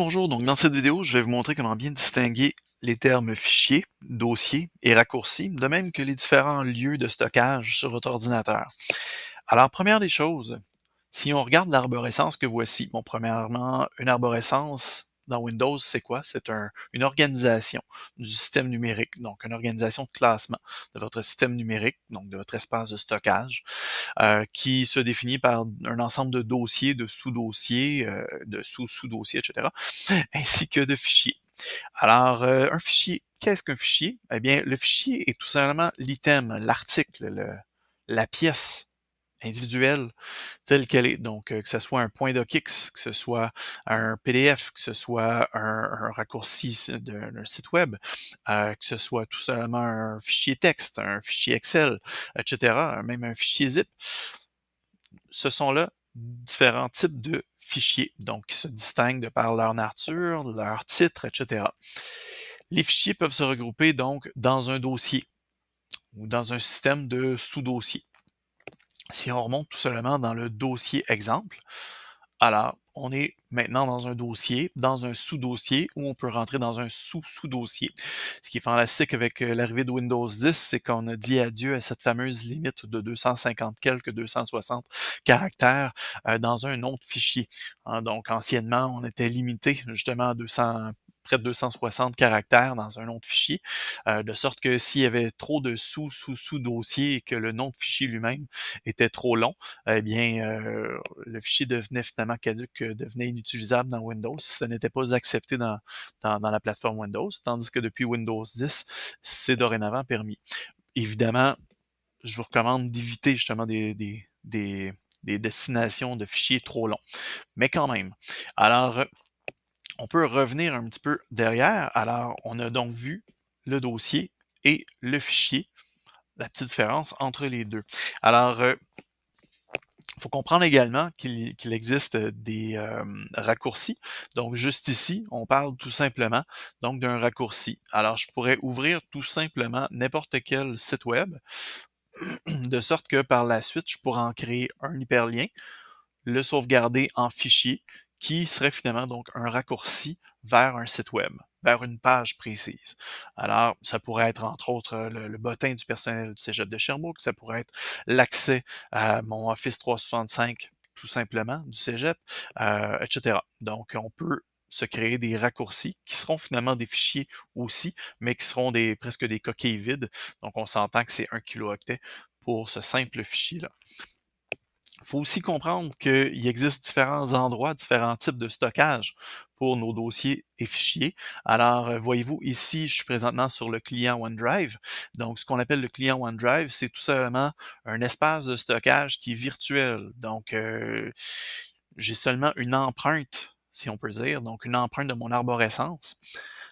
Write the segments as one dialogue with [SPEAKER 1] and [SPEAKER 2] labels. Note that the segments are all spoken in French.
[SPEAKER 1] Bonjour, donc dans cette vidéo, je vais vous montrer comment bien distinguer les termes fichier, dossier et raccourci, de même que les différents lieux de stockage sur votre ordinateur. Alors, première des choses, si on regarde l'arborescence que voici, bon, premièrement, une arborescence dans Windows, c'est quoi? C'est une organisation du système numérique, donc une organisation de classement de votre système numérique, donc de votre espace de stockage, qui se définit par un ensemble de dossiers, de sous-dossiers, de sous-sous-dossiers, etc., ainsi que de fichiers. Alors, un fichier, qu'est-ce qu'un fichier? Eh bien, le fichier est tout simplement l'item, l'article, la pièce individuelle telle qu'elle est. Donc, que ce soit un point docx, que ce soit un PDF, que ce soit un raccourci d'un site web, que ce soit tout simplement un fichier texte, un fichier Excel, etc., même un fichier zip. Ce sont là différents types de fichiers, donc qui se distinguent de par leur nature, leur titre, etc. Les fichiers peuvent se regrouper donc dans un dossier ou dans un système de sous-dossiers. Si on remonte tout simplement dans le dossier exemple, alors on est maintenant dans un dossier, dans un sous-dossier, où on peut rentrer dans un sous-sous-dossier. Ce qui est fantastique avec l'arrivée de Windows 10, c'est qu'on a dit adieu à cette fameuse limite de 250 quelques 260 caractères dans un nom de fichier. Hein, donc anciennement, on était limité justement à 200 près de 260 caractères dans un nom de fichier, de sorte que s'il y avait trop de sous-sous-sous-dossiers et que le nom de fichier lui-même était trop long, eh bien, le fichier devenait finalement caduc, devenait inutilisable dans Windows. Ce n'était pas accepté dans la plateforme Windows, tandis que depuis Windows 10, c'est dorénavant permis. Évidemment, je vous recommande d'éviter justement des destinations de fichiers trop longs. Mais quand même. Alors, on peut revenir un petit peu derrière. Alors, on a donc vu le dossier et le fichier, la petite différence entre les deux. Alors, il faut comprendre également qu'il existe des raccourcis. Donc, juste ici, on parle tout simplement donc d'un raccourci. Alors, je pourrais ouvrir tout simplement n'importe quel site web, de sorte que par la suite, je pourrais en créer un hyperlien, le sauvegarder en fichier, qui serait finalement donc un raccourci vers un site web, vers une page précise. Alors, ça pourrait être entre autres le bottin du personnel du Cégep de Sherbrooke, ça pourrait être l'accès à mon Office 365 tout simplement du Cégep, etc. Donc, on peut se créer des raccourcis qui seront finalement des fichiers aussi, mais qui seront presque des coquilles vides. Donc, on s'entend que c'est 1 kilooctet pour ce simple fichier-là. Il faut aussi comprendre qu'il existe différents endroits, différents types de stockage pour nos dossiers et fichiers. Alors, voyez-vous, ici, je suis présentement sur le client OneDrive. Donc, ce qu'on appelle le client OneDrive, c'est tout simplement un espace de stockage qui est virtuel. Donc, j'ai seulement une empreinte, si on peut dire, donc une empreinte de mon arborescence,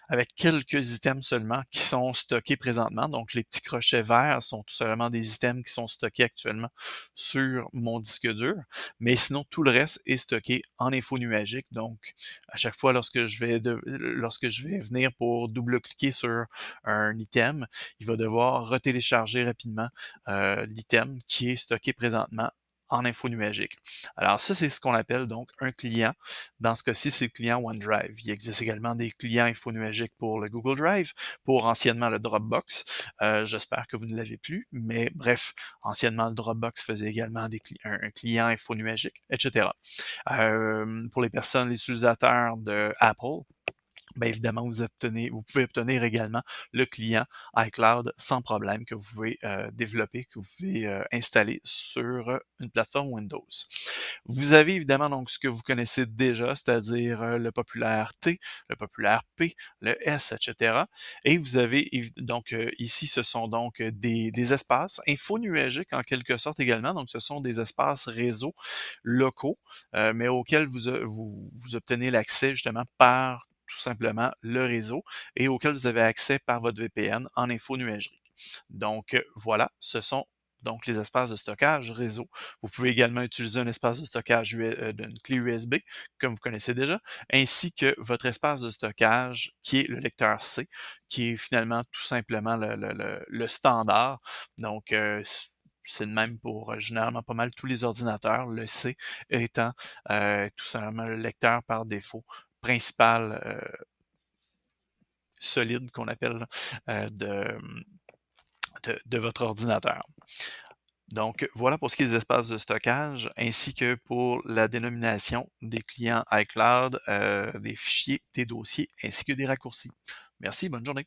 [SPEAKER 1] avec quelques items seulement qui sont stockés présentement. Donc, les petits crochets verts sont tout simplement des items qui sont stockés actuellement sur mon disque dur, mais sinon, tout le reste est stocké en info nuagique. Donc, à chaque fois, lorsque je vais venir pour double-cliquer sur un item, il va devoir retélécharger rapidement l'item qui est stocké présentement en info nuagique. Alors ça, c'est ce qu'on appelle donc un client. Dans ce cas-ci, c'est le client OneDrive. Il existe également des clients info nuagiques pour le Google Drive, pour anciennement le Dropbox. J'espère que vous ne l'avez plus, mais bref, anciennement le Dropbox faisait également un client info nuagique, etc. Pour les personnes, les utilisateurs de Apple, bien évidemment, vous pouvez obtenir également le client iCloud sans problème que vous pouvez développer, que vous pouvez installer sur une plateforme Windows. Vous avez évidemment donc ce que vous connaissez déjà, c'est-à-dire le populaire T, le populaire P, le S, etc. Et vous avez donc ici, ce sont donc des espaces info-nuagiques en quelque sorte également. Donc, ce sont des espaces réseau locaux, mais auxquels vous obtenez l'accès justement par tout simplement le réseau et auquel vous avez accès par votre VPN en info nuagerie. Donc voilà, ce sont donc les espaces de stockage réseau. Vous pouvez également utiliser un espace de stockage d'une clé USB, comme vous connaissez déjà, ainsi que votre espace de stockage qui est le lecteur C, qui est finalement tout simplement le standard. Donc, c'est le même pour généralement pas mal tous les ordinateurs, le C étant tout simplement le lecteur par défaut principal solide qu'on appelle de votre ordinateur. Donc, voilà pour ce qui est des espaces de stockage, ainsi que pour la dénomination des clients iCloud, des fichiers, des dossiers, ainsi que des raccourcis. Merci, bonne journée.